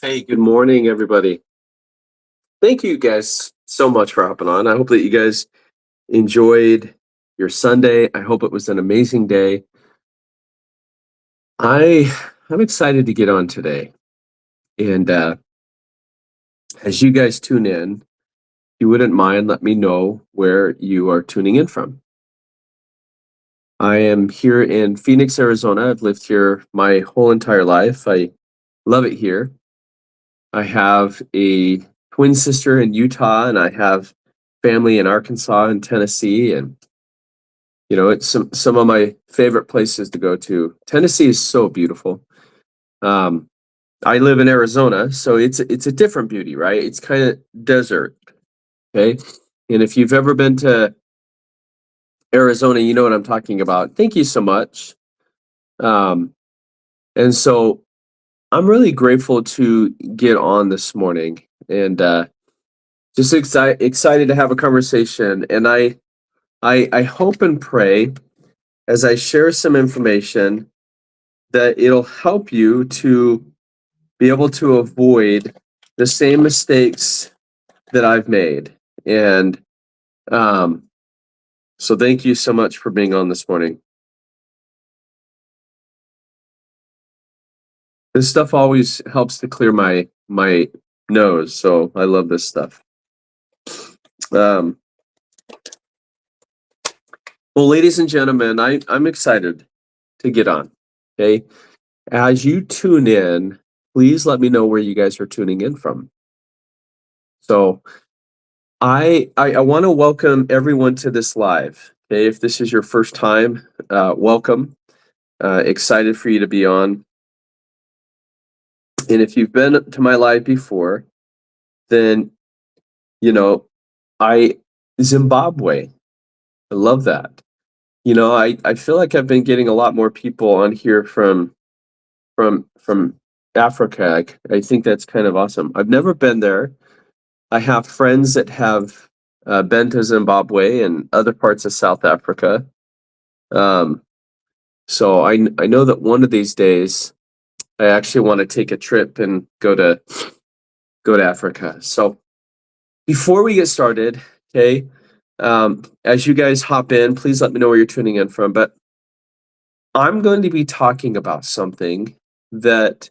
Hey, good morning, everybody. Thank you guys so much for hopping on. I hope that you guys enjoyed your Sunday. I hope it was an amazing day. I'm excited to get on today. And as you guys tune in, if you wouldn't mind, let me know where you are tuning in from. I am here in Phoenix, Arizona. I've lived here my whole entire life. I love it here. I have a twin sister in Utah, and I have family in Arkansas and Tennessee, and it's some of my favorite places to go to. Tennessee is so beautiful. Um, I live in Arizona, so it's a different beauty, right? It's kind of desert, okay? And if you've ever been to Arizona, you know what I'm talking about. Thank you so much. And so I'm really grateful to get on this morning, and just excited to have a conversation. And I hope and pray as I share some information that it'll help you to be able to avoid the same mistakes that I've made. And so thank you so much for being on this morning. This stuff always helps to clear my nose, so I love this stuff. Well, ladies and gentlemen, I'm excited to get on. Okay, as you tune in, please let me know where you guys are tuning in from. So I want to welcome everyone to this live. Okay, if this is your first time, welcome. Excited for you to be on. And if you've been to my live before, then Zimbabwe. I love that. I feel like I've been getting a lot more people on here from Africa. I think that's kind of awesome. I've never been there. I have friends that have been to Zimbabwe and other parts of South Africa. So I know that one of these days I actually want to take a trip and go to Africa. So before we get started, okay, as you guys hop in, please let me know where you're tuning in from. But I'm going to be talking about something that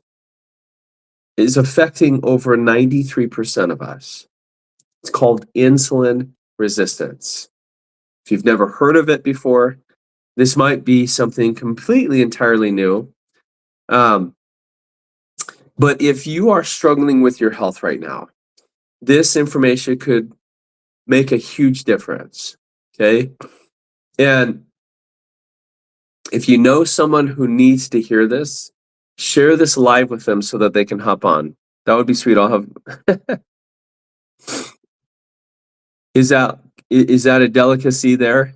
is affecting over 93% of us. It's called insulin resistance. If you've never heard of it before, this might be something completely entirely new. But if you are struggling with your health right now, this information could make a huge difference. Okay. And if you know someone who needs to hear this, share this live with them so that they can hop on. That would be sweet. I'll have is that a delicacy there?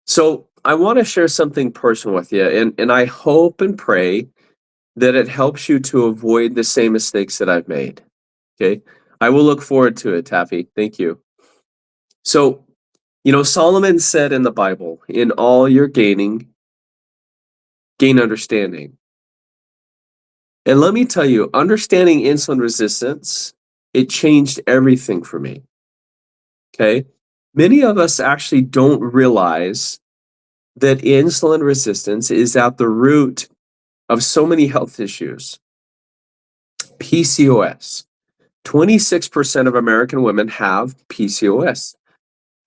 So I want to share something personal with you, and I hope and pray that it helps you to avoid the same mistakes that I've made. Okay. I will look forward to it, Taffy. Thank you. So, Solomon said in the Bible, in all you're gain understanding. And let me tell you, understanding insulin resistance, it changed everything for me. Okay. Many of us actually don't realize that insulin resistance is at the root of so many health issues. PCOS. 26% of American women have PCOS,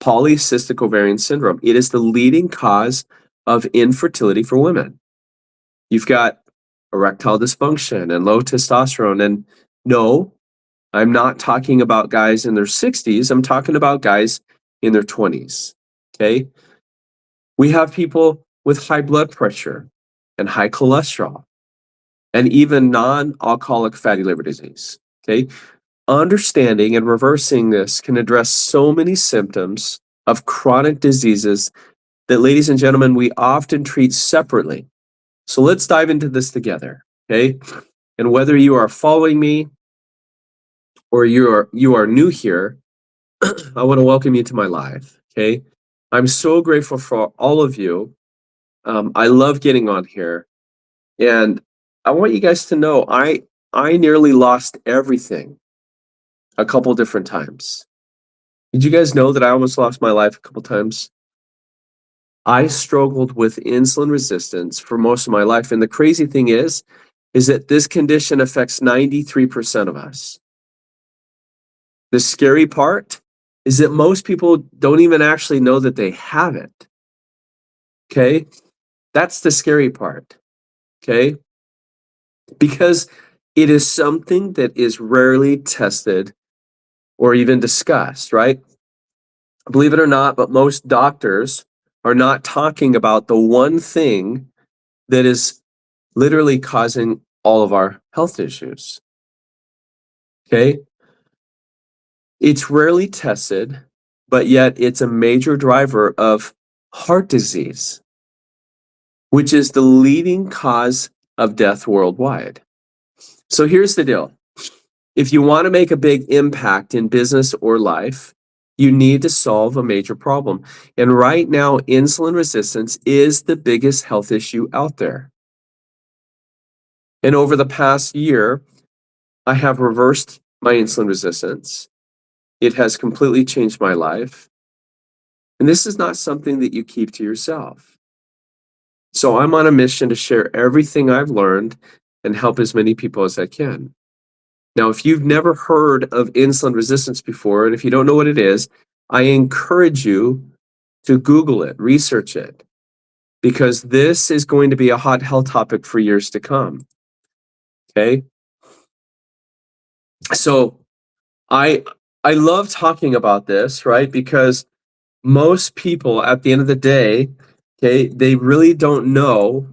polycystic ovarian syndrome. It is the leading cause of infertility for women. You've got erectile dysfunction and low testosterone. And no, I'm not talking about guys in their 60s. I'm talking about guys in their 20s. Okay. We have people with high blood pressure and high cholesterol and even non-alcoholic fatty liver disease. Okay. Understanding and reversing this can address so many symptoms of chronic diseases that, ladies and gentlemen, we often treat separately. So let's dive into this together, okay? And whether you are following me or you are new here, I want to welcome you to my live, okay? I'm so grateful for all of you. I love getting on here, and I want you guys to know I nearly lost everything a couple different times. Did you guys know that I almost lost my life a couple times? I struggled with insulin resistance for most of my life, and the crazy thing is that this condition affects 93% of us. The scary part is that most people don't even actually know that they have it. Okay? That's the scary part. Okay? Because it is something that is rarely tested or even discussed, right? Believe it or not, but most doctors are not talking about the one thing that is literally causing all of our health issues. Okay? It's rarely tested, but yet it's a major driver of heart disease, which is the leading cause of death worldwide. So here's the deal. If you want to make a big impact in business or life, you need to solve a major problem. And right now, insulin resistance is the biggest health issue out there. And over the past year, I have reversed my insulin resistance. It has completely changed my life. And this is not something that you keep to yourself. So I'm on a mission to share everything I've learned and help as many people as I can. Now, if you've never heard of insulin resistance before, and if you don't know what it is, I encourage you to Google it, research it, because this is going to be a hot health topic for years to come. Okay? So I love talking about this, right? Because most people at the end of the day, okay, they really don't know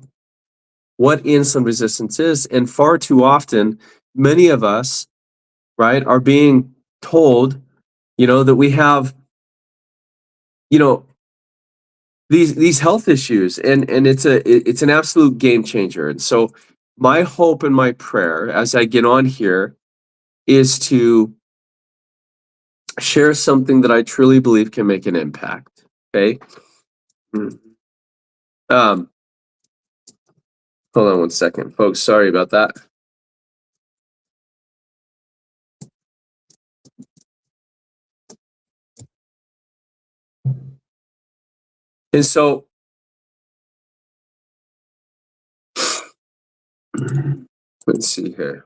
what insulin resistance is. And far too often, many of us, right, are being told, that we have, you know, these health issues, and it's an absolute game changer. And so my hope and my prayer as I get on here is to share something that I truly believe can make an impact. Okay. Um, Hold on one second, folks. Sorry about that. And so, let's see here.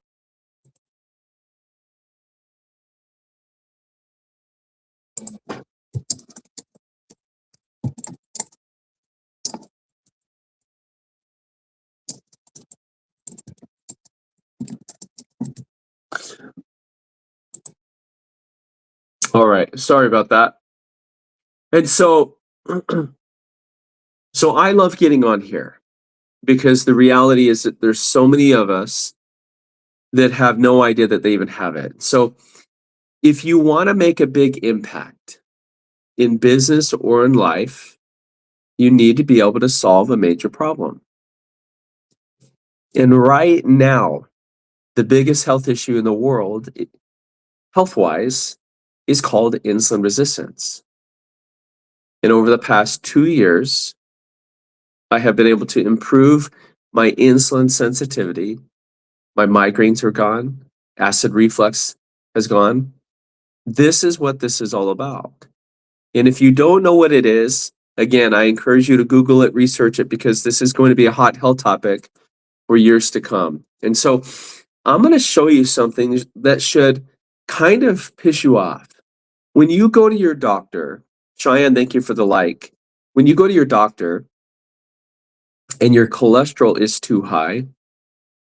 All right. Sorry about that. And so, so I love getting on here because the reality is that there's so many of us that have no idea that they even have it. So if you want to make a big impact in business or in life, you need to be able to solve a major problem. And right now, the biggest health issue in the world, health-wise, is called insulin resistance. And over the past 2 years, I have been able to improve my insulin sensitivity. My migraines are gone. Acid reflux has gone. This is what this is all about. And if you don't know what it is, again, I encourage you to Google it, research it, because this is going to be a hot health topic for years to come. And so I'm going to show you something that should kind of piss you off. When you go to your doctor, Cheyenne, thank you for the like. When you go to your doctor and your cholesterol is too high,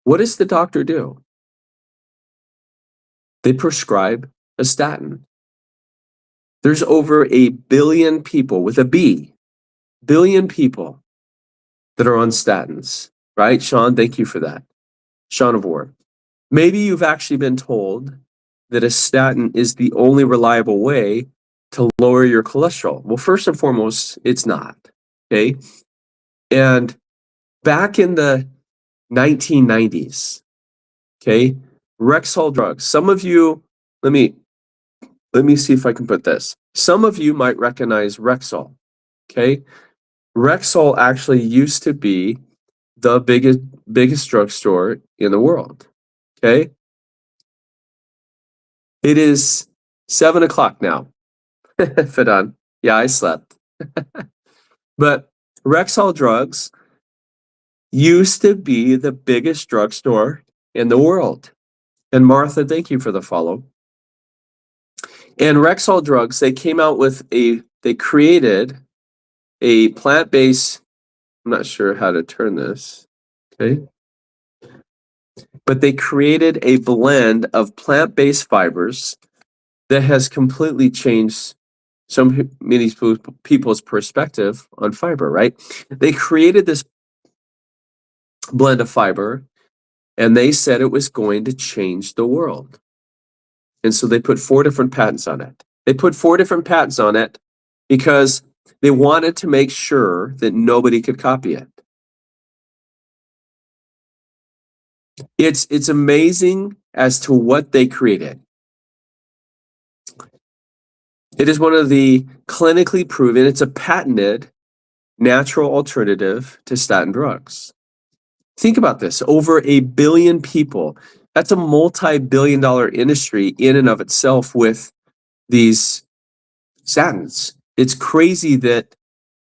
what does the doctor do? They prescribe a statin. There's over 1 billion people with a B, billion people that are on statins, right? Sean, thank you for that. Sean of War. Maybe you've actually been told that a statin is the only reliable way to lower your cholesterol. Well, first and foremost, it's not, okay? And Back in the 1990s, okay, Rexall drugs. Some of you, let me see if I can put this. Some of you might recognize Rexall, okay? Rexall actually used to be the biggest drugstore in the world, okay? It is 7 o'clock now. Fidan. Yeah, I slept. But Rexall Drugs used to be the biggest drugstore in the world. And Martha, thank you for the follow. And Rexall Drugs, they created a plant-based, I'm not sure how to turn this, okay? But they created a blend of plant-based fibers that has completely changed many people's perspective on fiber, right? They created this blend of fiber and they said it was going to change the world. And so they put 4 different patents on it. They put 4 different patents on it because they wanted to make sure that nobody could copy it. It's amazing as to what they created. It is one of the clinically proven, it's a patented natural alternative to statin drugs. Think about this, over 1 billion people. That's a multi-billion-dollar industry in and of itself with these statins. It's crazy that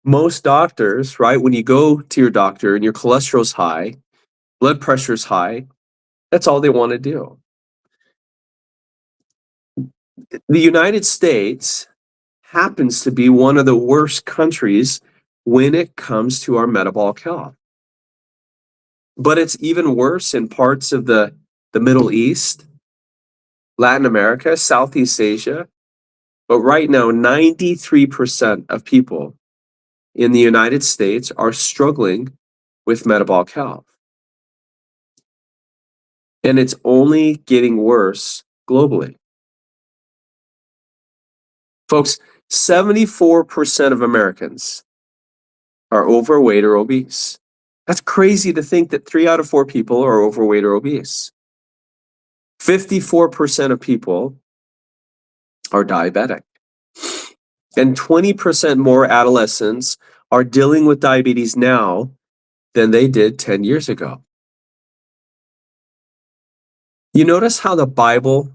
most doctors, right, when you go to your doctor and your cholesterol's high, blood pressure's high, that's all they want to do. The United States happens to be one of the worst countries when it comes to our metabolic health. But it's even worse in parts of the Middle East, Latin America, Southeast Asia. But right now, 93% of people in the United States are struggling with metabolic health. And it's only getting worse globally. Folks, 74% of Americans are overweight or obese. That's crazy to think that 3 out of 4 people are overweight or obese. 54% of people are diabetic. And 20% more adolescents are dealing with diabetes now than they did 10 years ago. You notice how the Bible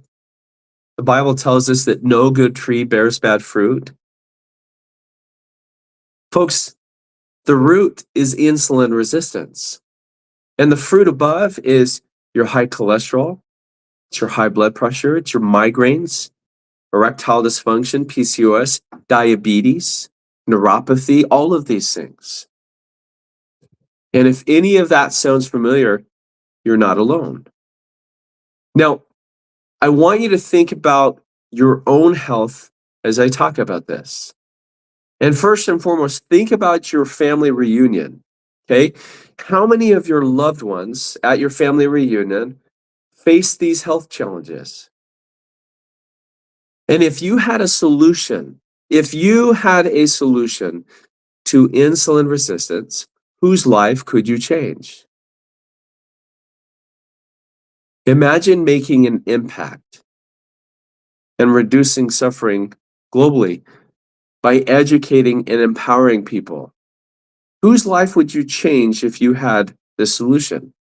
tells us that no good tree bears bad fruit? Folks, the root is insulin resistance. And the fruit above is your high cholesterol, it's your high blood pressure, it's your migraines, erectile dysfunction, PCOS, diabetes, neuropathy, all of these things. And if any of that sounds familiar, you're not alone. Now, I want you to think about your own health as I talk about this. And first and foremost, think about your family reunion, okay? How many of your loved ones at your family reunion face these health challenges? And if you had a solution to insulin resistance, whose life could you change? Imagine making an impact and reducing suffering globally by educating and empowering people. Whose life would you change if you had this solution?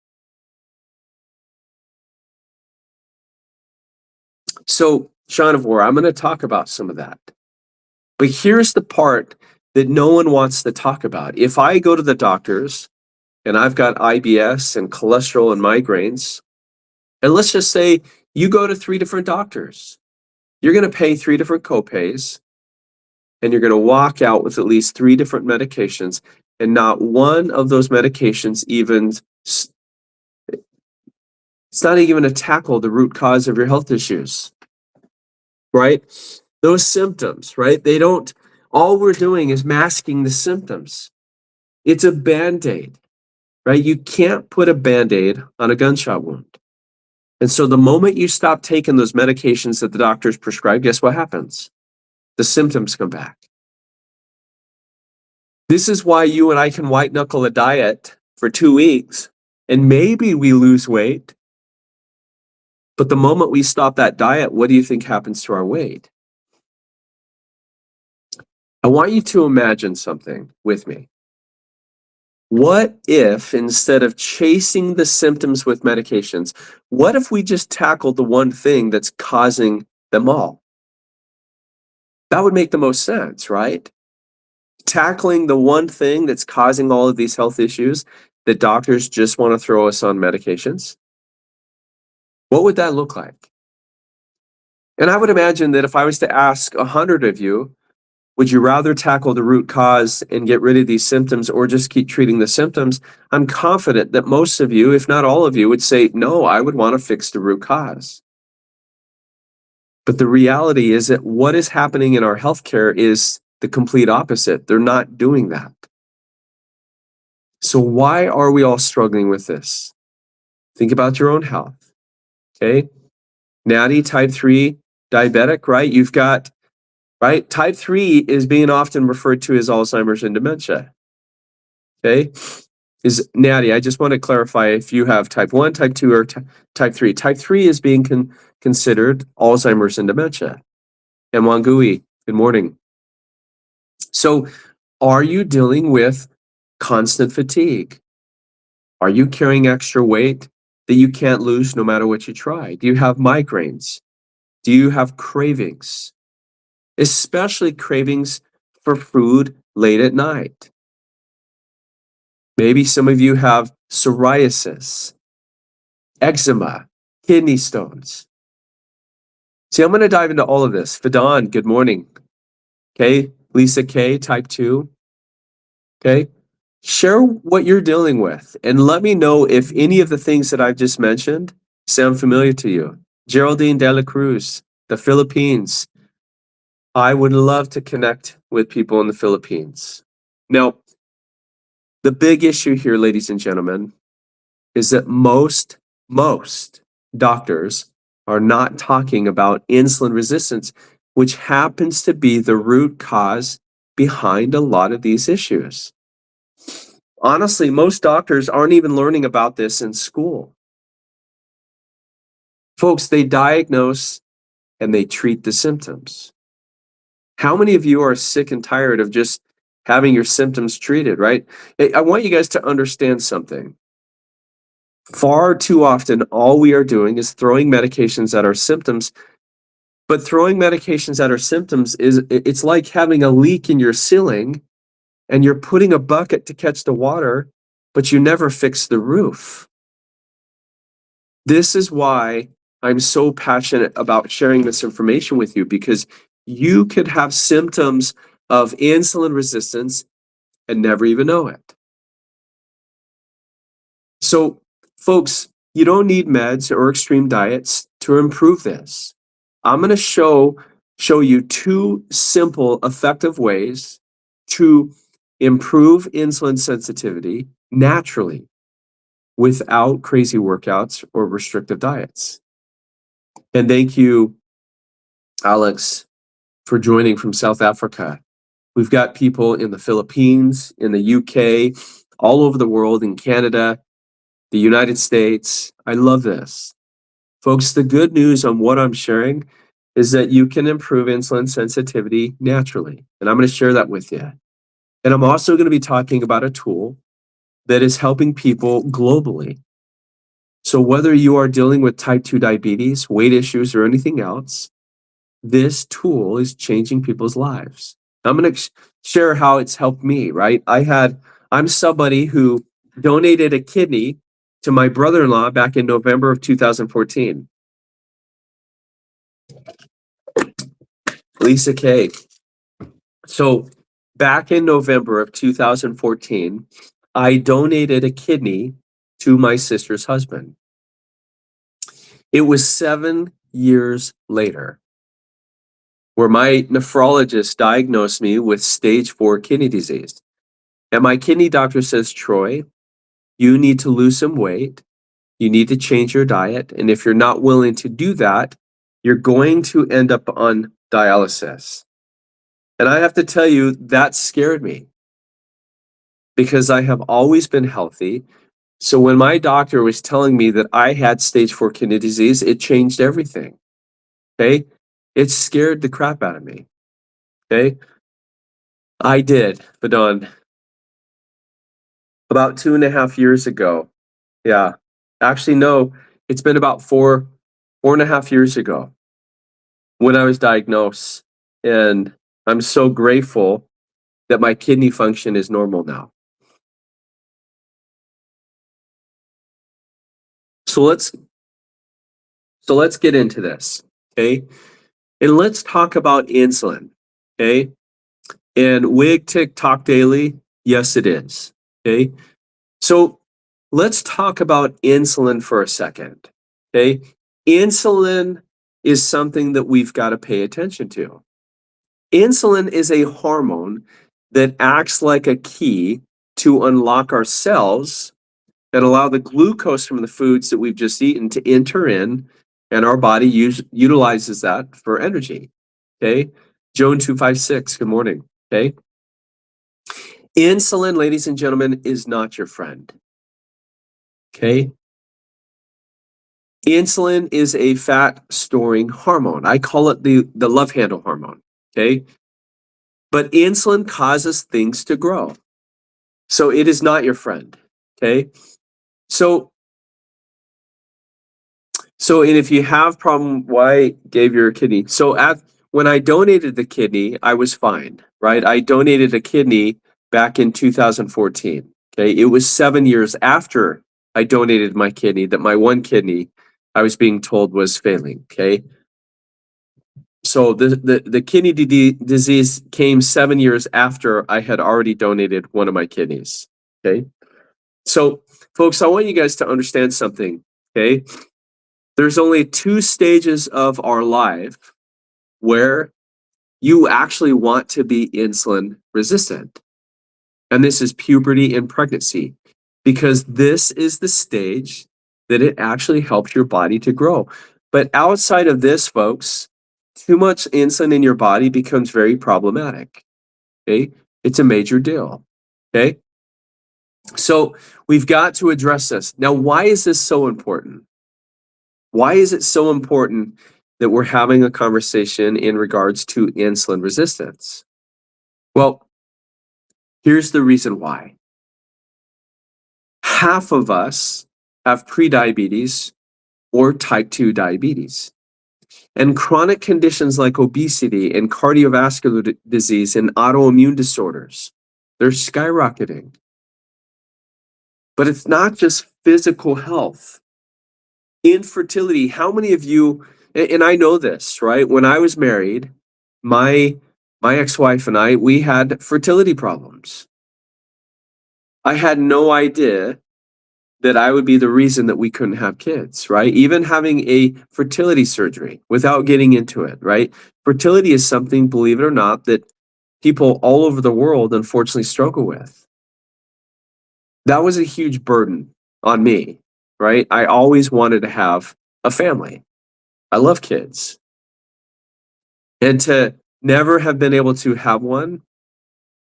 So, Sean of War, I'm going to talk about some of that. But here's the part that no one wants to talk about. If I go to the doctors and I've got IBS and cholesterol and migraines, and let's just say you go to 3 different doctors, you're going to pay 3 different copays, and you're going to walk out with at least 3 different medications, and not one of those medications it's not even to tackle the root cause of your health issues, right? Those symptoms, right? All we're doing is masking the symptoms. It's a Band-Aid, right? You can't put a Band-Aid on a gunshot wound. And so the moment you stop taking those medications that the doctors prescribe, guess what happens? The symptoms come back. This is why you and I can white knuckle a diet for 2 weeks, and maybe we lose weight. But the moment we stop that diet, what do you think happens to our weight? I want you to imagine something with me. What if, instead of chasing the symptoms with medications, what if we just tackled the one thing that's causing them all? That would make the most sense, right? Tackling the one thing that's causing all of these health issues that doctors just want to throw us on medications. What would that look like? And I would imagine that if I was to ask 100 of you, would you rather tackle the root cause and get rid of these symptoms or just keep treating the symptoms? I'm confident that most of you, if not all of you, would say, no, I would want to fix the root cause. But the reality is that what is happening in our healthcare is the complete opposite. They're not doing that. So why are we all struggling with this? Think about your own health, okay? Natty, type 3 diabetic, right? You've got, right? Type 3 is being often referred to as Alzheimer's and dementia, okay? Is Natty, I just want to clarify if you have type 1, type 2, or type 3. Type 3 is being considered Alzheimer's and dementia. And Wangui, good morning. So are you dealing with constant fatigue? Are you carrying extra weight that you can't lose no matter what you try? Do you have migraines? Do you have cravings? Especially cravings for food late at night. Maybe some of you have psoriasis, eczema, kidney stones. See, I'm going to dive into all of this. Fadan, good morning. Okay, Lisa K, type 2. Okay, share what you're dealing with and let me know if any of the things that I've just mentioned sound familiar to you. Geraldine De La Cruz, the Philippines. I would love to connect with people in the Philippines. Now, the big issue here, ladies and gentlemen, is that most doctors are not talking about insulin resistance, which happens to be the root cause behind a lot of these issues. Honestly, most doctors aren't even learning about this in school. Folks, they diagnose and they treat the symptoms. How many of you are sick and tired of just having your symptoms treated, right? I want you guys to understand something. Far too often, all we are doing is throwing medications at our symptoms, but throwing medications at our symptoms it's like having a leak in your ceiling and you're putting a bucket to catch the water, but you never fix the roof. This is why I'm so passionate about sharing this information with you, because you could have symptoms of insulin resistance and never even know it. So, folks, you don't need meds or extreme diets to improve this. I'm going to show you 2 simple, effective ways to improve insulin sensitivity naturally without crazy workouts or restrictive diets. And thank you, Alex, for joining from South Africa. We've got people in the Philippines, in the UK, all over the world, in Canada, the United States. I love this. Folks, the good news on what I'm sharing is that you can improve insulin sensitivity naturally. And I'm going to share that with you. And I'm also going to be talking about a tool that is helping people globally. So whether you are dealing with type 2 diabetes, weight issues, or anything else, this tool is changing people's lives. I'm going to share how it's helped me, right? I'm somebody who donated a kidney to my brother-in-law back in November of 2014. Lisa K. So back in November of 2014, I donated a kidney to my sister's husband. It was 7 years later where my nephrologist diagnosed me with stage 4 kidney disease. And my kidney doctor says, Troy, you need to lose some weight. You need to change your diet. And if you're not willing to do that, you're going to end up on dialysis. And I have to tell you, that scared me. because I have always been healthy. So when my doctor was telling me that I had stage 4 kidney disease, it changed everything. Okay. It scared the crap out of me. Okay. I did, Badon, about 2.5 years ago. Yeah. Actually, no, it's been about 4.5 years ago when I was diagnosed. And I'm so grateful that my kidney function is normal now. So let's get into this. Okay. And let's talk about insulin. Okay. And Wig Tick Talk Daily, yes, it is. Okay. So let's talk about insulin for a second. Okay. Insulin is something that we've got to pay attention to. Insulin is a hormone that acts like a key to unlock our cells that allow the glucose from the foods that we've just eaten to enter in, and our body utilizes that for energy. Okay. Joan 256, good morning. Okay. Insulin, ladies and gentlemen, is not your friend. Okay. Insulin is a fat storing hormone. I call it the love handle hormone. Okay. But insulin causes things to grow. So it is not your friend. Okay. So and if you have problem, why gave your kidney? So when I donated the kidney, I was fine, right? I donated a kidney back in 2014. Okay. It was 7 years after I donated my kidney that my one kidney I was being told was failing. Okay. So the kidney disease came 7 years after I had already donated one of my kidneys. Okay. So folks, I want you guys to understand something. Okay. There's only 2 stages of our life where you actually want to be insulin resistant. And this is puberty and pregnancy, because this is the stage that it actually helps your body to grow. But outside of this, folks, too much insulin in your body becomes very problematic. Okay. It's a major deal. Okay. So we've got to address this. Now, why is this so important? Why is it so important that we're having a conversation in regards to insulin resistance? Well, here's the reason why. Half of us have prediabetes or type 2 diabetes. And chronic conditions like obesity and cardiovascular disease and autoimmune disorders, they're skyrocketing. But it's not just physical health. Infertility, how many of you, and I know this, right? When I was married, my ex-wife and I, we had fertility problems. I had no idea that I would be the reason that we couldn't have kids, right? Even having a fertility surgery without getting into it, right? Fertility is something, believe it or not, that people all over the world unfortunately struggle with. That was a huge burden on me, right? I always wanted to have a family. I love kids. And to never have been able to have one,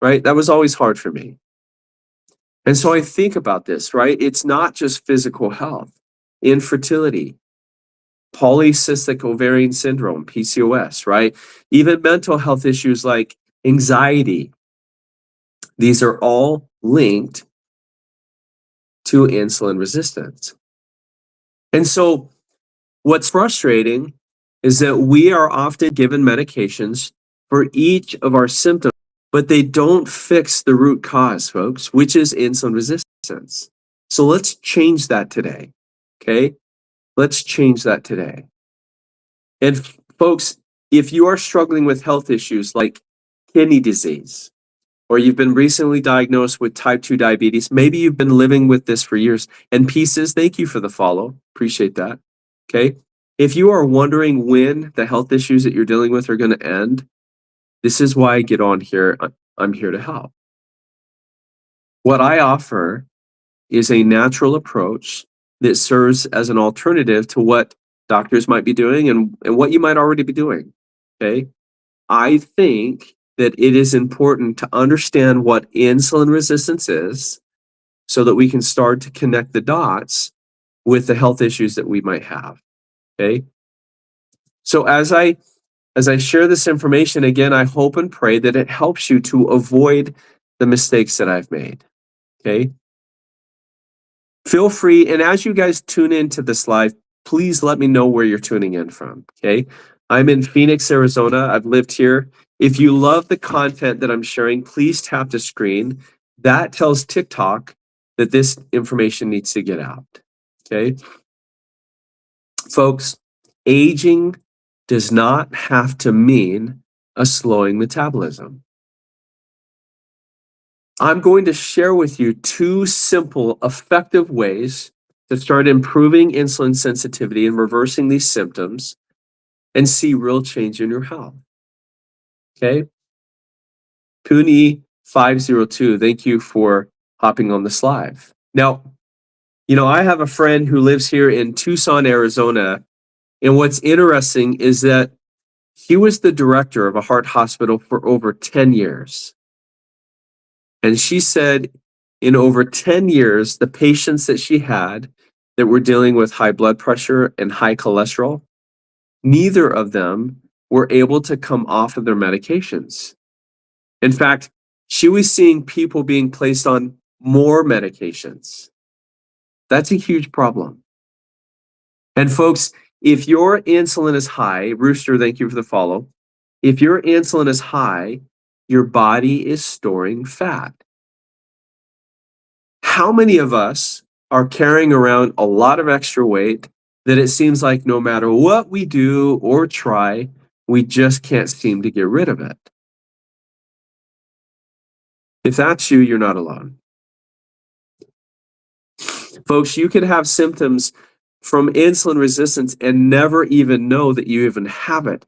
right? That was always hard for me. And so I think about this, right? It's not just physical health, infertility, polycystic ovarian syndrome, PCOS, right? Even mental health issues like anxiety. These are all linked to insulin resistance. And so what's frustrating is that we are often given medications for each of our symptoms, but they don't fix the root cause, folks, which is insulin resistance. So let's change that today. Okay. Let's change that today. And folks, if you are struggling with health issues like kidney disease, or you've been recently diagnosed with type 2 diabetes, maybe you've been living with this for years. And Pieces, thank you for the follow. Appreciate that. Okay. If you are wondering when the health issues that you're dealing with are going to end, this is why I get on here. I'm here to help. What I offer is a natural approach that serves as an alternative to what doctors might be doing and what you might already be doing. Okay. I think that it is important to understand what insulin resistance is so that we can start to connect the dots with the health issues that we might have. Okay. So as I share this information, again, I hope and pray that it helps you to avoid the mistakes that I've made. Okay. Feel free, and as you guys tune into this live, please let me know where you're tuning in from. Okay. I'm in Phoenix, Arizona. I've lived here. If you love the content that I'm sharing, please tap the screen. That tells TikTok that this information needs to get out. Okay. Folks, aging does not have to mean a slowing metabolism. I'm going to share with you 2 simple, effective ways to start improving insulin sensitivity and reversing these symptoms and see real change in your health. Okay? Puni502, thank you for hopping on this live. Now, I have a friend who lives here in Tucson, Arizona, and what's interesting is that he was the director of a heart hospital for over 10 years. And she said in over 10 years, the patients that she had that were dealing with high blood pressure and high cholesterol, neither of them were able to come off of their medications. In fact, she was seeing people being placed on more medications. That's a huge problem. And folks, if your insulin is high, Rooster, thank you for the follow. If your insulin is high, your body is storing fat. How many of us are carrying around a lot of extra weight that it seems like no matter what we do or try, we just can't seem to get rid of it? If that's you, you're not alone. Folks, you can have symptoms from insulin resistance and never even know that you even have it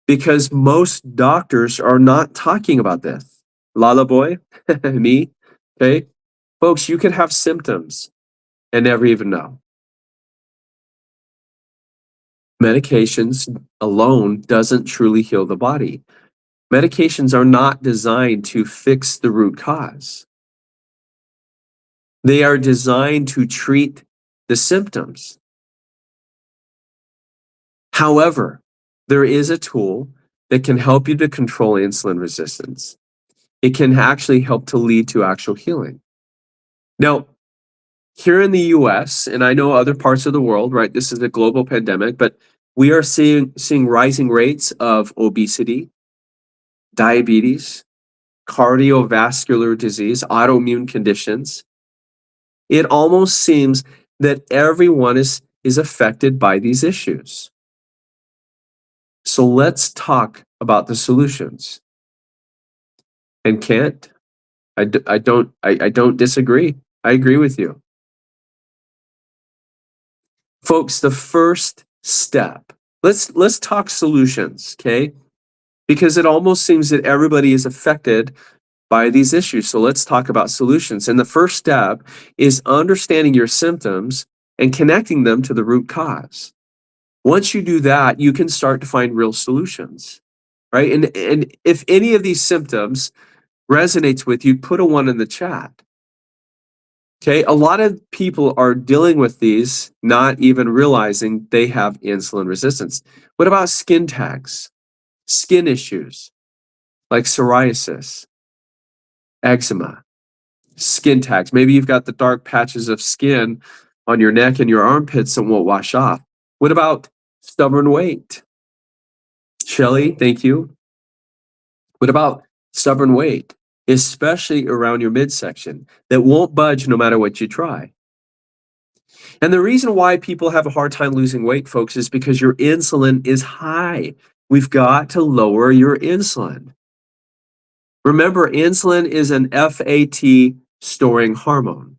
because most doctors are not talking about this. Lala boy, me, okay? Folks, you can have symptoms and never even know. Medications alone doesn't truly heal the body. Medications are not designed to fix the root cause. They are designed to treat the symptoms. However, there is a tool that can help you to control insulin resistance. It can actually help to lead to actual healing. Now, here in the US, and I know other parts of the world, right? This is a global pandemic, but we are seeing rising rates of obesity, diabetes, cardiovascular disease, autoimmune conditions. It almost seems that everyone is affected by these issues. So let's talk about the solutions. And Kent, I don't disagree. I agree with you. Folks, the first step, let's talk solutions, okay? Because it almost seems that everybody is affected by these issues. So let's talk about solutions. And the first step is understanding your symptoms and connecting them to the root cause. Once you do that, you can start to find real solutions, right? And if any of these symptoms resonates with you, put a 1 in the chat. Okay, a lot of people are dealing with these, not even realizing they have insulin resistance. What about skin tags? Skin issues like psoriasis, eczema, skin tags. Maybe you've got the dark patches of skin on your neck and your armpits that won't wash off. What about stubborn weight? Shelly, thank you. What about stubborn weight, especially around your midsection, that won't budge no matter what you try? And the reason why people have a hard time losing weight, folks, is because your insulin is high. We've got to lower your insulin. Remember, insulin is an FAT storing hormone.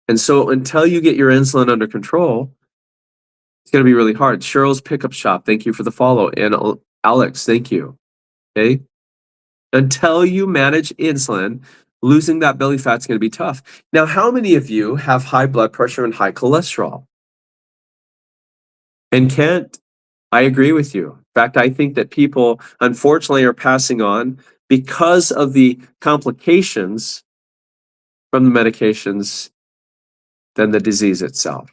And so until you get your insulin under control, it's going to be really hard. Cheryl's Pickup Shop, thank you for the follow. And Alex, thank you. Okay. Until you manage insulin, losing that belly fat is going to be tough. Now, how many of you have high blood pressure and high cholesterol? And Kent, I agree with you. fact, I think that people, unfortunately, are passing on because of the complications from the medications than the disease itself.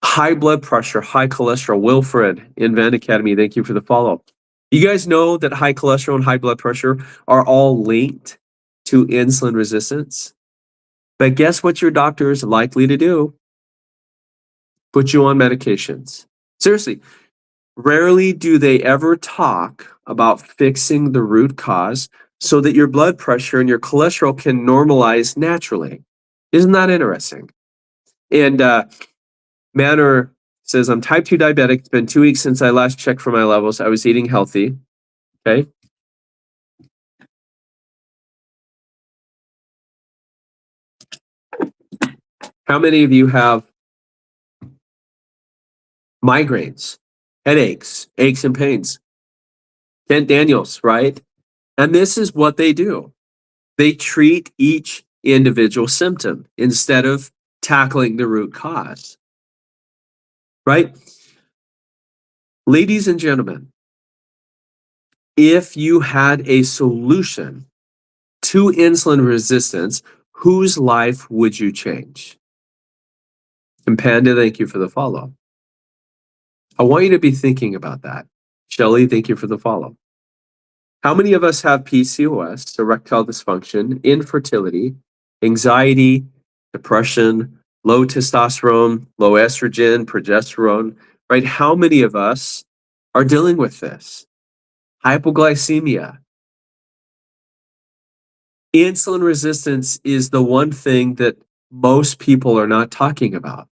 High blood pressure, high cholesterol. Wilfred in Van Academy, thank you for the follow. You guys know that high cholesterol and high blood pressure are all linked to insulin resistance. But guess what your doctor is likely to do? Put you on medications. Seriously, rarely do they ever talk about fixing the root cause so that your blood pressure and your cholesterol can normalize naturally. Isn't that interesting? And Manor says, I'm type 2 diabetic. It's been 2 weeks since I last checked for my levels. I was eating healthy. Okay. How many of you have migraines, headaches, aches and pains? Kent Daniels, right? And this is what they do. They treat each individual symptom instead of tackling the root cause, right? Ladies and gentlemen, if you had a solution to insulin resistance, whose life would you change? And Panda, thank you for the follow. I want you to be thinking about that. Shelly, thank you for the follow. How many of us have PCOS, erectile dysfunction, infertility, anxiety, depression, low testosterone, low estrogen, progesterone, right? How many of us are dealing with this? Hypoglycemia. Insulin resistance is the one thing that most people are not talking about,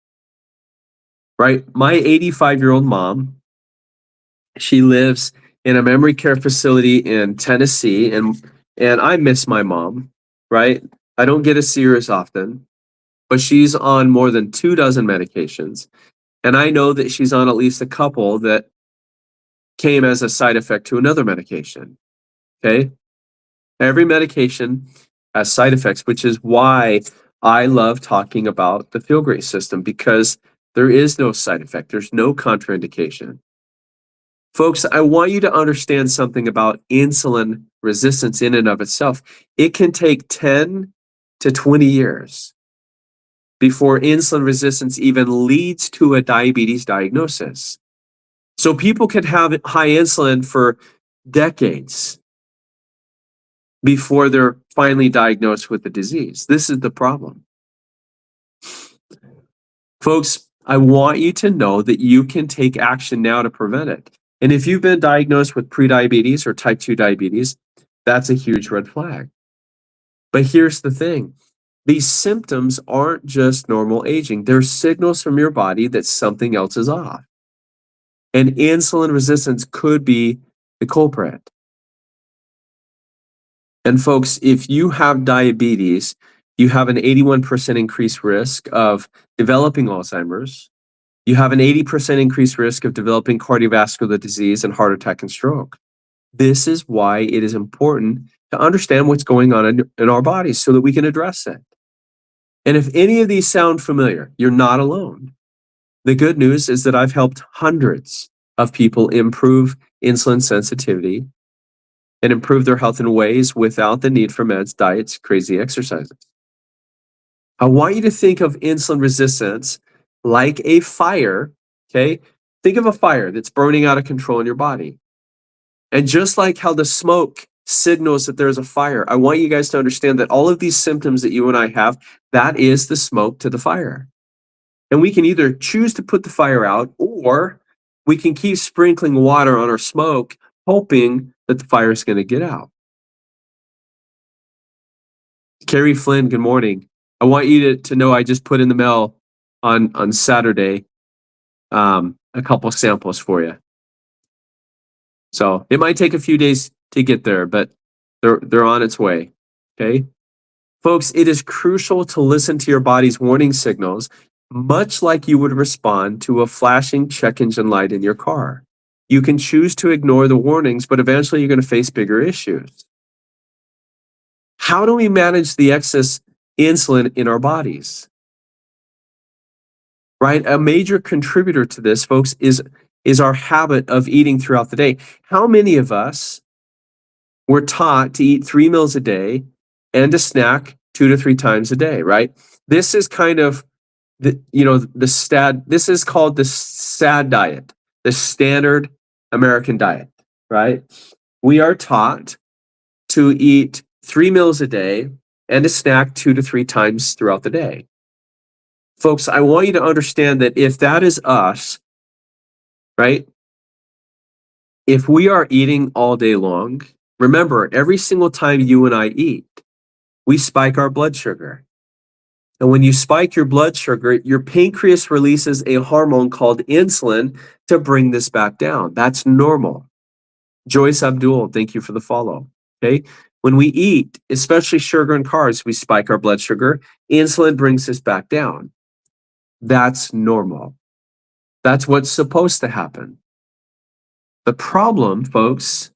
right? My 85-year-old mom, she lives in a memory care facility in Tennessee, and I miss my mom, right? I don't get to see her as often, but she's on more than 24 medications. And I know that she's on at least a couple that came as a side effect to another medication. Okay. Every medication has side effects, which is why I love talking about the Feel Great system, because there is no side effect. There's no contraindication. Folks, I want you to understand something about insulin resistance in and of itself. It can take 10 to 20 years before insulin resistance even leads to a diabetes diagnosis. So people can have high insulin for decades before they're finally diagnosed with the disease. This is the problem. Folks, I want you to know that you can take action now to prevent it. And if you've been diagnosed with prediabetes or type 2 diabetes, that's a huge red flag. But here's the thing. These symptoms aren't just normal aging. They're signals from your body that something else is off. And insulin resistance could be the culprit. And folks, if you have diabetes, you have an 81% increased risk of developing Alzheimer's. You have an 80% increased risk of developing cardiovascular disease and heart attack and stroke. This is why it is important to understand what's going on in our bodies so that we can address it. And if any of these sound familiar, you're not alone. The good news is that I've helped hundreds of people improve insulin sensitivity and improve their health in ways without the need for meds, diets, crazy exercises. I want you to think of insulin resistance like a fire, okay? Think of a fire that's burning out of control in your body. And just like how the smoke signals that there's a fire, I want you guys to understand that all of these symptoms that you and I have, that is the smoke to the fire. And we can either choose to put the fire out, or we can keep sprinkling water on our smoke, hoping that the fire is going to get out. Carrie Flynn, good morning. I want you to know I just put in the mail on Saturday a couple samples for you. So it might take a few days to get there, but they're on its way. Okay, folks, it is crucial to listen to your body's warning signals, much like you would respond to a flashing check engine light in your car. You can choose to ignore the warnings, but eventually you're going to face bigger issues. How do we manage the excess insulin in our bodies? Right? A major contributor to this, folks, is is our habit of eating throughout the day. How many of us were taught to eat 3 meals a day and to snack 2 to 3 times a day, right? This is kind of this is called the SAD diet, the standard American diet, right? We are taught to eat 3 meals a day and to snack 2 to 3 times throughout the day. Folks, I want you to understand that if that is us, right? If we are eating all day long, remember, every single time you and I eat, we spike our blood sugar. And when you spike your blood sugar, your pancreas releases a hormone called insulin to bring this back down. That's normal. Joyce Abdul, thank you for the follow. Okay. When we eat, especially sugar and carbs, we spike our blood sugar. Insulin brings this back down. That's normal. That's what's supposed to happen. The problem, folks,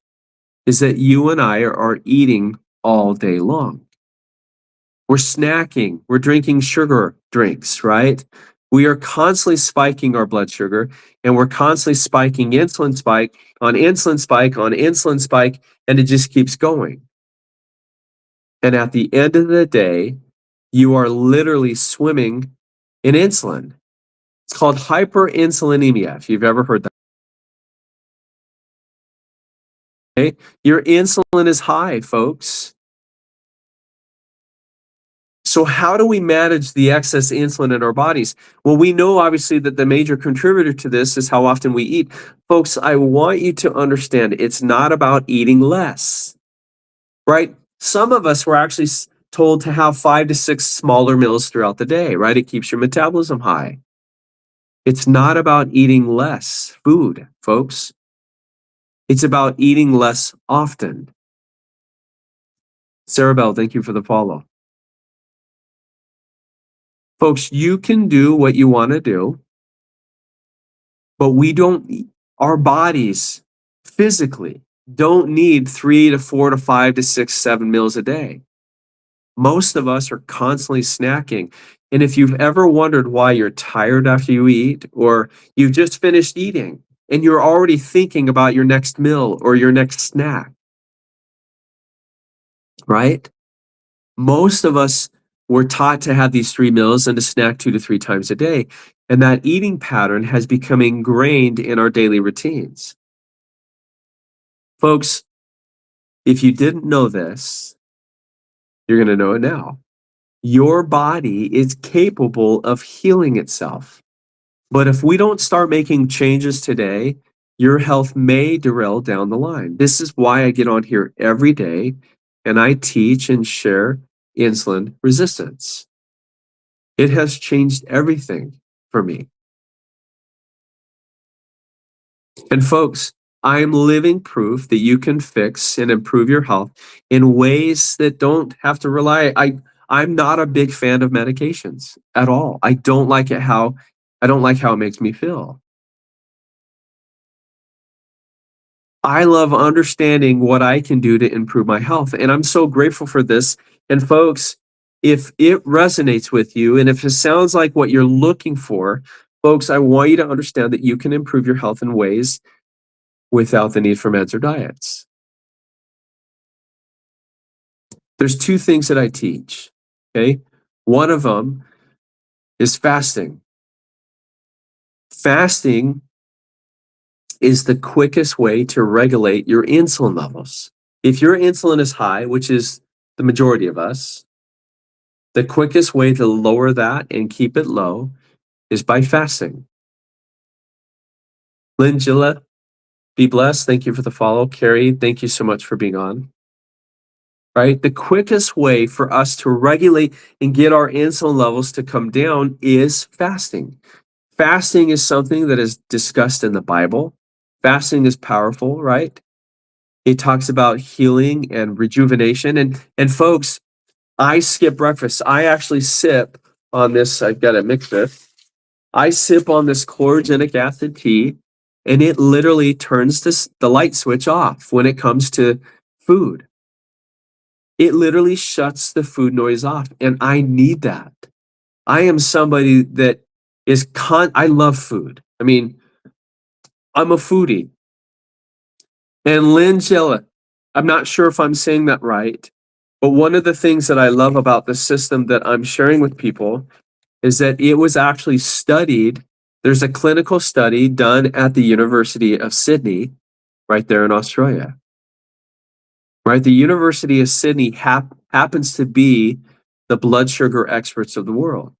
is that you and I are eating all day long. We're snacking, we're drinking sugar drinks, right? We are constantly spiking our blood sugar, and we're constantly spiking insulin spike on insulin spike on insulin spike, and it just keeps going. And at the end of the day, you are literally swimming in insulin. It's called hyperinsulinemia, if you've ever heard that. Okay? Your insulin is high, folks. So how do we manage the excess insulin in our bodies? Well, we know obviously that the major contributor to this is how often we eat. Folks, I want you to understand it's not about eating less, right? Some of us were actually told to have 5 to 6 smaller meals throughout the day, right? It keeps your metabolism high. It's not about eating less food, folks. It's about eating less often. Sarah Bell, thank you for the follow. Folks, you can do what you want to do, but our bodies physically don't need 3 to 4 to 5 to 6, 7 meals a day. Most of us are constantly snacking. And if you've ever wondered why you're tired after you eat, or you've just finished eating and you're already thinking about your next meal or your next snack, right? Most of us were taught to have these 3 meals and to snack 2 to 3 times a day. And that eating pattern has become ingrained in our daily routines. Folks, if you didn't know this, you're going to know it now. Your body is capable of healing itself. But if we don't start making changes today, your health may derail down the line. This is why I get on here every day and I teach and share insulin resistance. It has changed everything for me. And folks, I'm living proof that you can fix and improve your health in ways that don't have to rely. I'm not a big fan of medications at all. I don't like how it makes me feel. I love understanding what I can do to improve my health. And I'm so grateful for this. And folks, if it resonates with you and if it sounds like what you're looking for, folks, I want you to understand that you can improve your health in ways without the need for meds or diets. There's 2 things that I teach, okay? One of them is fasting. Fasting is the quickest way to regulate your insulin levels. If your insulin is high, which is the majority of us, the quickest way to lower that and keep it low is by fasting. Lingilla, be blessed. Thank you for the follow. Carrie, thank you so much for being on. Right? The quickest way for us to regulate and get our insulin levels to come down is fasting. Fasting is something that is discussed in the Bible. Fasting is powerful, right? It talks about healing and rejuvenation. And folks, I skip breakfast. I actually sip on this. I've got to mix this. I sip on this chlorogenic acid tea, and it literally turns the light switch off when it comes to food. It literally shuts the food noise off, and I need that. I am somebody that I love food. I mean, I'm a foodie. And Langella, I'm not sure if I'm saying that right, but one of the things that I love about the system that I'm sharing with people is that it was actually studied. There's a clinical study done at the University of Sydney, right there in Australia. Right, the University of Sydney happens to be the blood sugar experts of the world.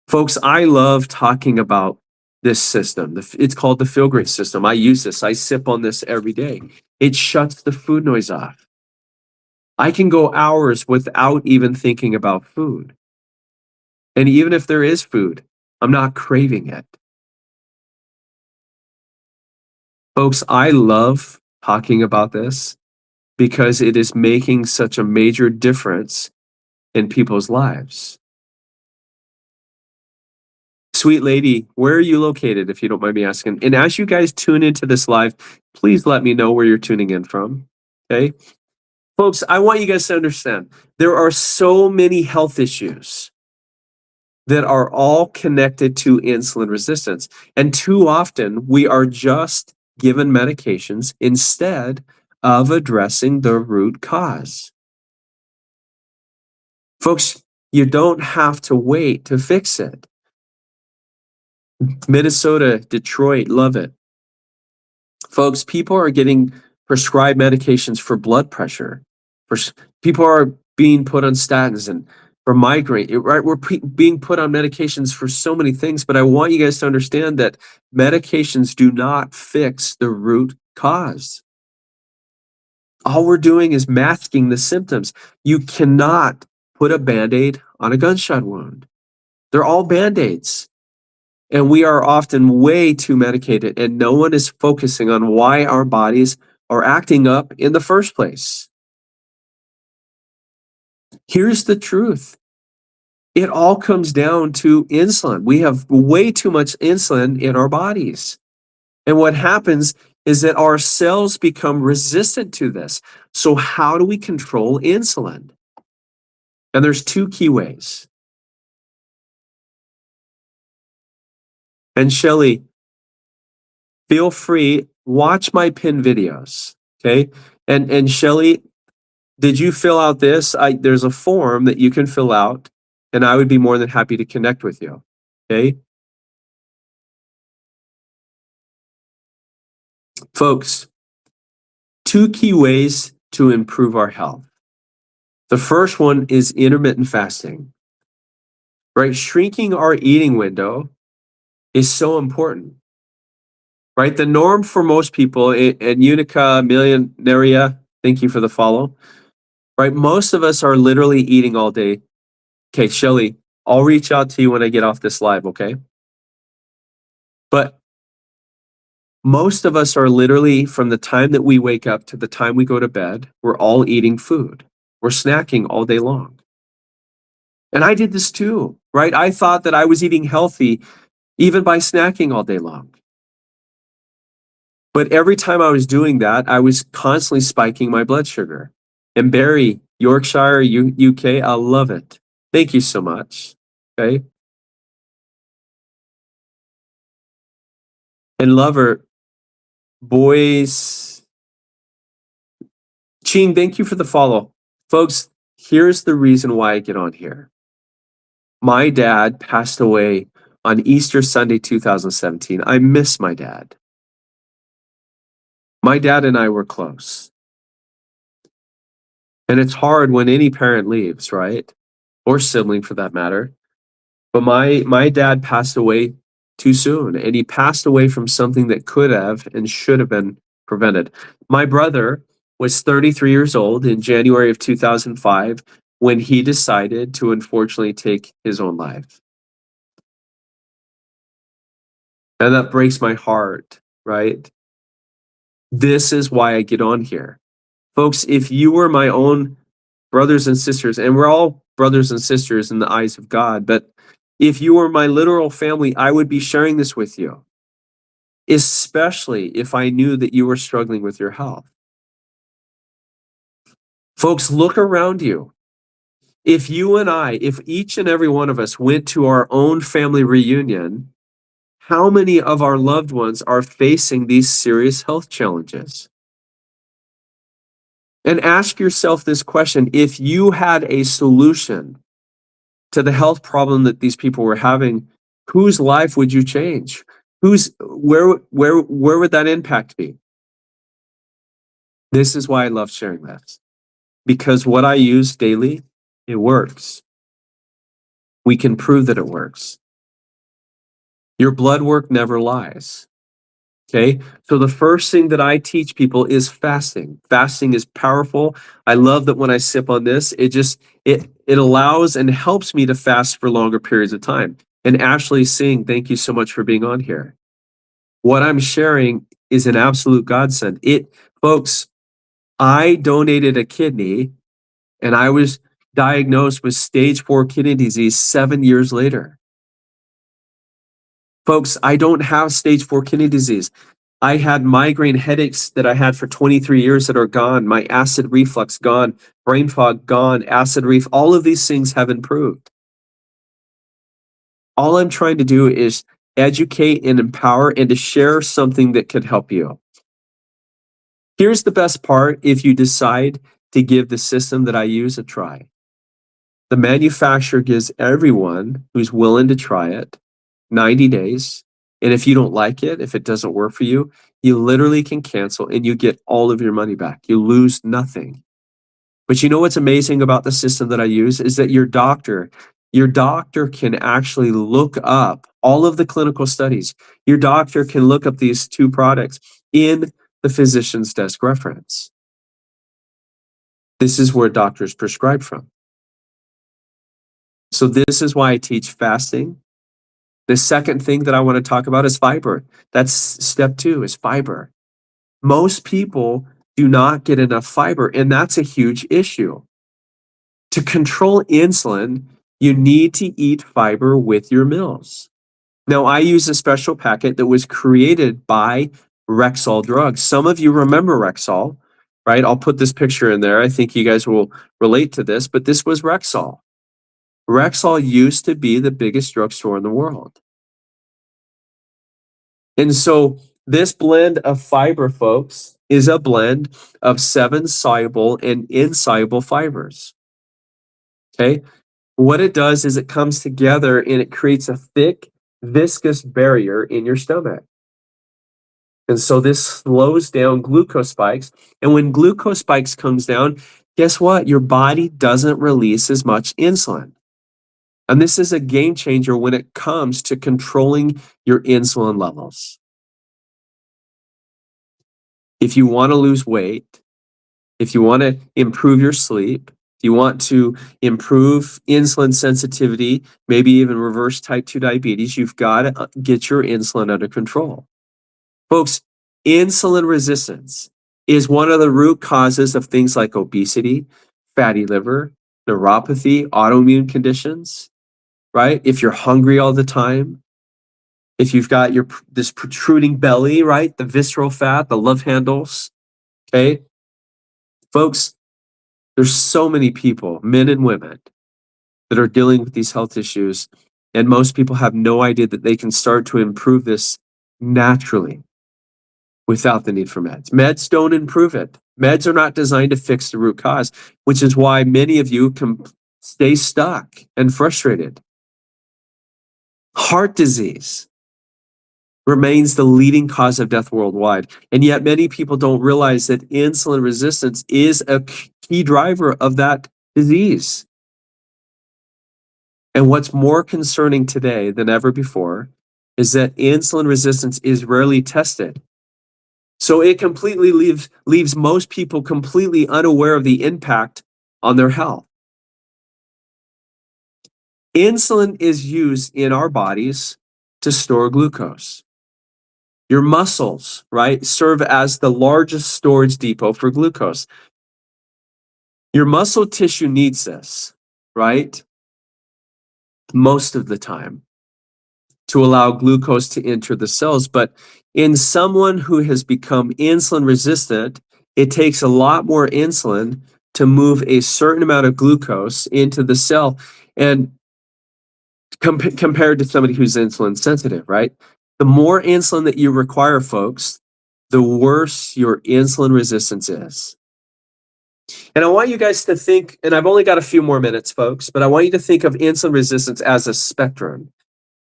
Folks, I love talking about this system. It's called the Feel Great system. I use this. I sip on this every day. It shuts the food noise off. I can go hours without even thinking about food. And even if there is food, I'm not craving it. Folks, I love talking about this because it is making such a major difference in people's lives. Sweet lady, where are you located, if you don't mind me asking? And as you guys tune into this live, please let me know where you're tuning in from. Okay. Folks, I want you guys to understand there are so many health issues that are all connected to insulin resistance. And too often we are just given medications instead of addressing the root cause. Folks, you don't have to wait to fix it. Minnesota, Detroit, love it. Folks, people are getting prescribed medications for blood pressure. People are being put on statins and for migraine, right? We're being put on medications for so many things, but I want you guys to understand that medications do not fix the root cause. All we're doing is masking the symptoms. You cannot put a Band-Aid on a gunshot wound. They're all Band-Aids. And we are often way too medicated, and no one is focusing on why our bodies are acting up in the first place. Here's the truth. It all comes down to insulin. We have way too much insulin in our bodies. And what happens is that our cells become resistant to this. So how do we control insulin? And there's two key ways. And Shelly, feel free, watch my pin videos, okay? And Shelly, did you fill out this? There's a form that you can fill out, and I would be more than happy to connect with you, okay? Folks, two key ways to improve our health. The first one is intermittent fasting, right? Shrinking our eating window is so important, right? The norm for most people, and Unica Millionaria, thank you for the follow, right? Most of us are literally eating all day. Okay, Shelly, I'll reach out to you when I get off this live, okay? But most of us are literally, from the time that we wake up to the time we go to bed, we're all eating food. We're snacking all day long. And I did this too, right? I thought that I was eating healthy even by snacking all day long. But every time I was doing that, I was constantly spiking my blood sugar. And Barry, Yorkshire, UK, I love it. Thank you so much. Okay. And Lover, boys, Ching, thank you for the follow. Folks, here's the reason why I get on here. My dad passed away on Easter Sunday 2017. I miss my dad. My dad and I were close. And it's hard when any parent leaves, right? Or sibling for that matter. But my dad passed away too soon, and he passed away from something that could have and should have been prevented. My brother was 33 years old in January of 2005 when he decided to unfortunately take his own life. And that breaks my heart, right? This is why I get on here. Folks, if you were my own brothers and sisters, and we're all brothers and sisters in the eyes of God, but if you were my literal family, I would be sharing this with you, especially if I knew that you were struggling with your health. Folks, look around you. If you and I, if each and every one of us went to our own family reunion, How many of our loved ones are facing these serious health challenges? And ask yourself this question: if you had a solution to the health problem that these people were having, whose life would you change? Where would that impact be? This is why I love sharing this. Because what I use daily, it works. We can prove that it works. Your blood work never lies. Okay. So the first thing that I teach people is fasting. Fasting is powerful. I love that when I sip on this, it allows and helps me to fast for longer periods of time. And Ashley Singh, thank you so much for being on here. What I'm sharing is an absolute godsend. Folks, I donated a kidney and I was diagnosed with stage 4 kidney disease 7 years later. Folks, I don't have stage 4 kidney disease. I had migraine headaches that I had for 23 years that are gone. My acid reflux gone, brain fog gone, acid all of these things have improved. All I'm trying to do is educate and empower and to share something that could help you. Here's the best part if you decide to give the system that I use a try. The manufacturer gives everyone who's willing to try it 90 days. And if you don't like it, if it doesn't work for you, you literally can cancel and you get all of your money back. You lose nothing. But you know what's amazing about the system that I use is that your doctor can actually look up all of the clinical studies. Your doctor can look up these two products in the physician's desk reference. This is where doctors prescribe from. So this is why I teach fasting. The second thing that I want to talk about is fiber. That's step 2, is fiber. Most people do not get enough fiber, and that's a huge issue. To control insulin, you need to eat fiber with your meals. Now, I use a special packet that was created by Rexall Drugs. Some of you remember Rexall, right? I'll put this picture in there. I think you guys will relate to this, but this was Rexall. Rexall used to be the biggest drugstore in the world. And so this blend of fiber, folks, is a blend of 7 soluble and insoluble fibers. Okay. What it does is it comes together and it creates a thick, viscous barrier in your stomach. And so this slows down glucose spikes. And when glucose spikes comes down, guess what? Your body doesn't release as much insulin. And this is a game changer when it comes to controlling your insulin levels. If you want to lose weight, if you want to improve your sleep, if you want to improve insulin sensitivity, maybe even reverse type 2 diabetes, you've got to get your insulin under control. Folks, insulin resistance is one of the root causes of things like obesity, fatty liver, neuropathy, autoimmune conditions, right? If you're hungry all the time, if you've got this protruding belly, right? The visceral fat, the love handles, okay? Folks, there's so many people, men and women, that are dealing with these health issues, and most people have no idea that they can start to improve this naturally without the need for meds. Meds don't improve it. Meds are not designed to fix the root cause, which is why many of you can stay stuck and frustrated. Heart disease remains the leading cause of death worldwide. And yet many people don't realize that insulin resistance is a key driver of that disease. And what's more concerning today than ever before is that insulin resistance is rarely tested. So it completely leaves most people completely unaware of the impact on their health. Insulin is used in our bodies to store glucose. Your muscles, right, serve as the largest storage depot for glucose. Your muscle tissue needs this, right, most of the time to allow glucose to enter the cells. But in someone who has become insulin resistant, it takes a lot more insulin to move a certain amount of glucose into the cell. And compared to somebody who's insulin sensitive, right? The more insulin that you require, folks, the worse your insulin resistance is. And I want you guys to think, and I've only got a few more minutes, folks, but I want you to think of insulin resistance as a spectrum.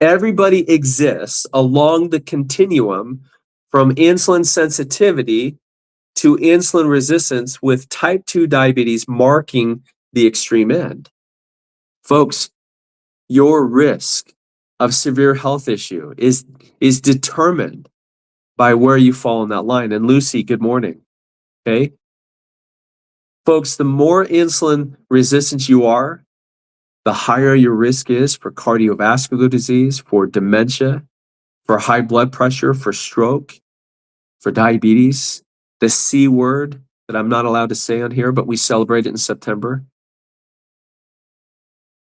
Everybody exists along the continuum from insulin sensitivity to insulin resistance, with type 2 diabetes marking the extreme end. Folks, your risk of severe health issue is determined by where you fall in that line. And Lucy, good morning. Okay. Folks, the more insulin resistant you are, the higher your risk is for cardiovascular disease, for dementia, for high blood pressure, for stroke, for diabetes, the C word that I'm not allowed to say on here, but we celebrate it in September.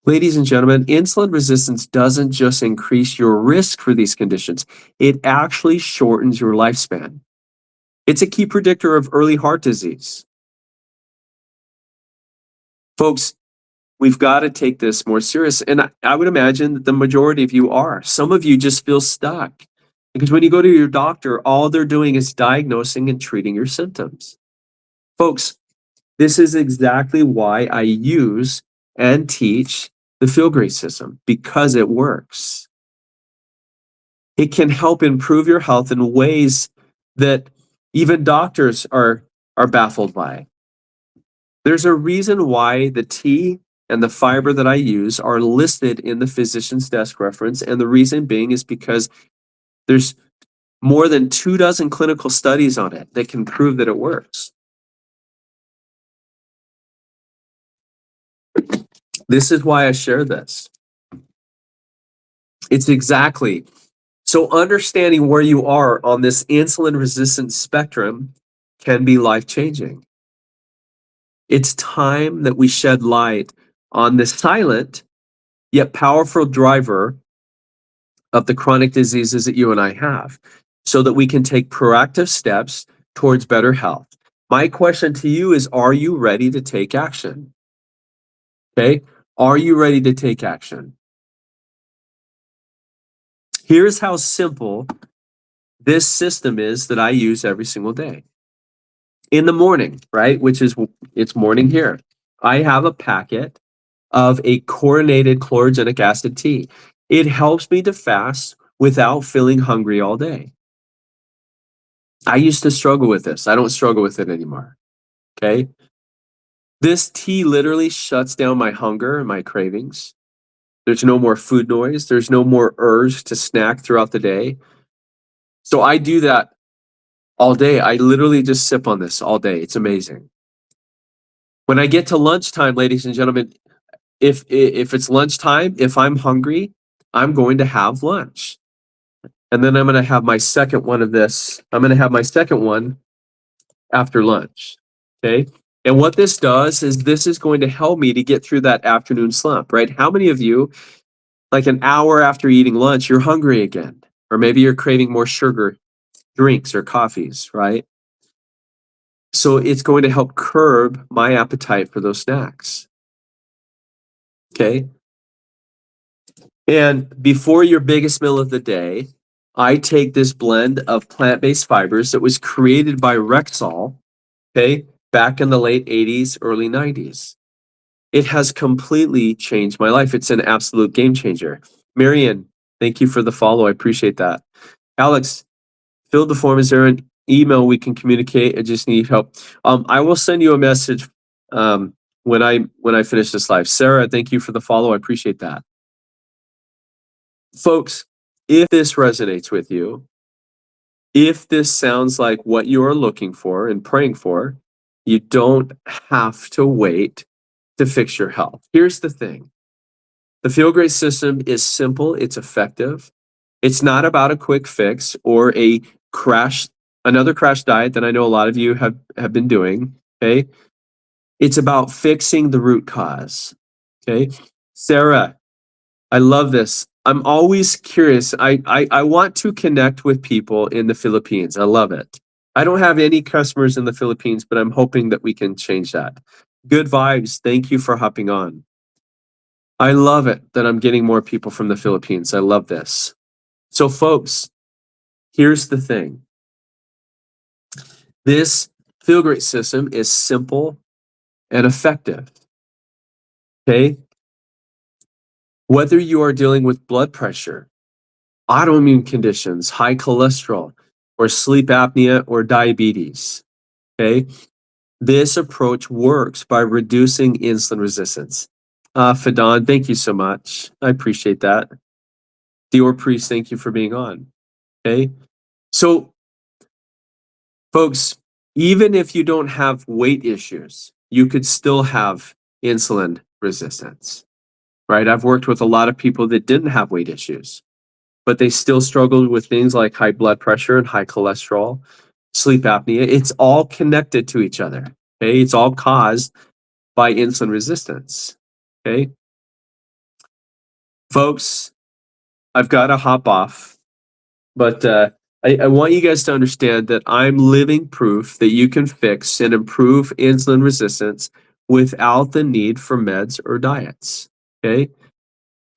Ladies and gentlemen, insulin resistance doesn't just increase your risk for these conditions, it actually shortens your lifespan. It's a key predictor of early heart disease. Folks, we've got to take this more serious. And I would imagine that the majority of you are. Some of you just feel stuck because when you go to your doctor, all they're doing is diagnosing and treating your symptoms. Folks, this is exactly why I use and teach the Feel Great system, because it works. It can help improve your health in ways that even doctors are baffled by. There's a reason why the tea and the fiber that I use are listed in the physician's desk reference. And the reason being is because there's more than 24 clinical studies on it that can prove that it works. This is why I share this. It's exactly. So understanding where you are on this insulin resistance spectrum can be life-changing. It's time that we shed light on this silent yet powerful driver of the chronic diseases that you and I have, so that we can take proactive steps towards better health. My question to you is, are you ready to take action? Okay, are you ready to take action? Here's how simple this system is that I use every single day. In the morning, right, which is, it's morning here, I have a packet of a chlorinated chlorogenic acid tea. It helps me to fast without feeling hungry all day. I used to struggle with this. I don't struggle with it anymore. Okay. This tea literally shuts down my hunger and my cravings. There's no more food noise. There's no more urge to snack throughout the day. So I do that all day. I literally just sip on this all day. It's amazing. When I get to lunchtime, ladies and gentlemen, if it's lunchtime, if I'm hungry, I'm going to have lunch. And then I'm going to have my second one of this. I'm going to have my second one after lunch. Okay. And what this does is this is going to help me to get through that afternoon slump, right? How many of you, like an hour after eating lunch, you're hungry again? Or maybe you're craving more sugar drinks or coffees, right? So it's going to help curb my appetite for those snacks. Okay. And before your biggest meal of the day, I take this blend of plant-based fibers that was created by Rexall, okay, back in the late 80s, early 90s. It has completely changed my life. It's an absolute game changer. Marian, thank you for the follow. I appreciate that. Alex, fill the form. Is there an email we can communicate? I just need help. I will send you a message when I finish this live. Sarah, thank you for the follow. I appreciate that. Folks, if this resonates with you, if this sounds like what you are looking for and praying for, you don't have to wait to fix your health. Here's the thing. The Feel Great system is simple, it's effective. It's not about a quick fix or another crash diet that I know a lot of you have been doing, okay? It's about fixing the root cause, okay? Sarah, I love this. I'm always curious. I want to connect with people in the Philippines. I love it. I don't have any customers in the Philippines, but I'm hoping that we can change that. Good vibes. Thank you for hopping on. I love it that I'm getting more people from the Philippines. I love this. So folks, here's the thing. This Feel Great system is simple and effective. Okay? Whether you are dealing with blood pressure, autoimmune conditions, high cholesterol, or sleep apnea or diabetes, okay? This approach works by reducing insulin resistance. Fadon, thank you so much. I appreciate that. Dior Priest, thank you for being on. Okay. So, folks, even if you don't have weight issues, you could still have insulin resistance, right? I've worked with a lot of people that didn't have weight issues, but they still struggled with things like high blood pressure and high cholesterol, sleep apnea. It's all connected to each other. Okay. It's all caused by insulin resistance. Okay. Folks, I've got to hop off, but I want you guys to understand that I'm living proof that you can fix and improve insulin resistance without the need for meds or diets. Okay.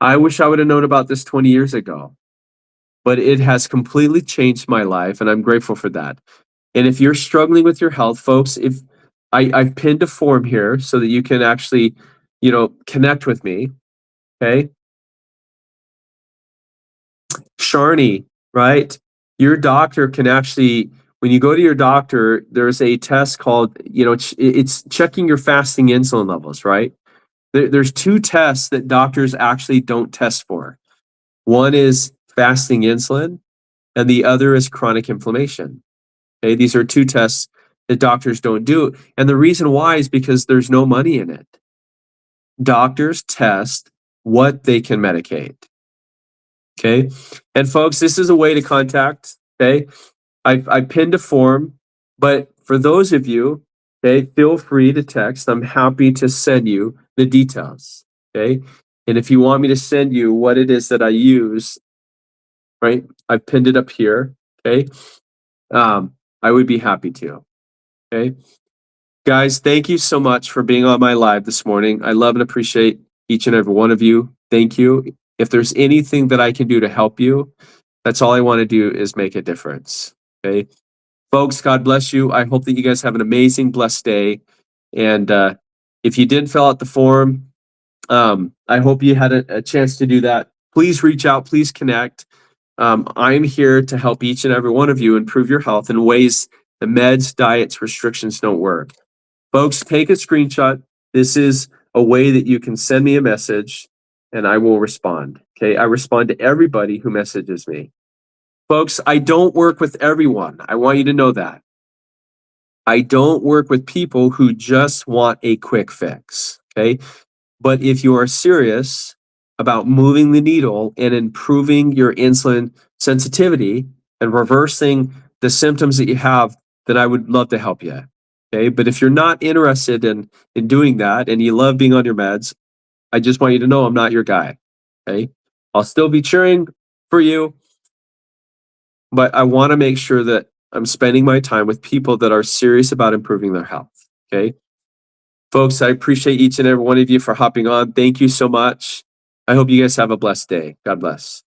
I wish I would have known about this 20 years ago, but it has completely changed my life, and I'm grateful for that. And if you're struggling with your health, folks, if I've pinned a form here so that you can actually, connect with me. Okay. Sharni, right? Your doctor can actually, when you go to your doctor, there's a test called, it's checking your fasting insulin levels, right? There's two tests that doctors actually don't test for. One is fasting insulin, and the other is chronic inflammation. Okay, these are two tests that doctors don't do. And the reason why is because there's no money in it. Doctors test what they can medicate. Okay. And folks, this is a way to contact. Okay. I pinned a form, but for those of you, okay, feel free to text. I'm happy to send you the details. Okay. And if you want me to send you what it is that I use, right, I've pinned it up here. Okay. I would be happy to. Okay. Guys, thank you so much for being on my live this morning. I love and appreciate each and every one of you. Thank you. If there's anything that I can do to help you, that's all I want to do is make a difference. Okay. Folks, God bless you. I hope that you guys have an amazing, blessed day. And if you didn't fill out the form, I hope you had a chance to do that. Please reach out, please connect. I'm here to help each and every one of you improve your health in ways the meds, diets, restrictions don't work. Folks, take a screenshot. This is a way that you can send me a message and I will respond. Okay. I respond to everybody who messages me. Folks, I don't work with everyone. I want you to know that. I don't work with people who just want a quick fix. Okay. But if you are serious about moving the needle and improving your insulin sensitivity and reversing the symptoms that you have, then I would love to help you. Okay. But if you're not interested in doing that and you love being on your meds, I just want you to know I'm not your guy. Okay. I'll still be cheering for you, but I want to make sure that I'm spending my time with people that are serious about improving their health. Okay. Folks, I appreciate each and every one of you for hopping on. Thank you so much. I hope you guys have a blessed day. God bless.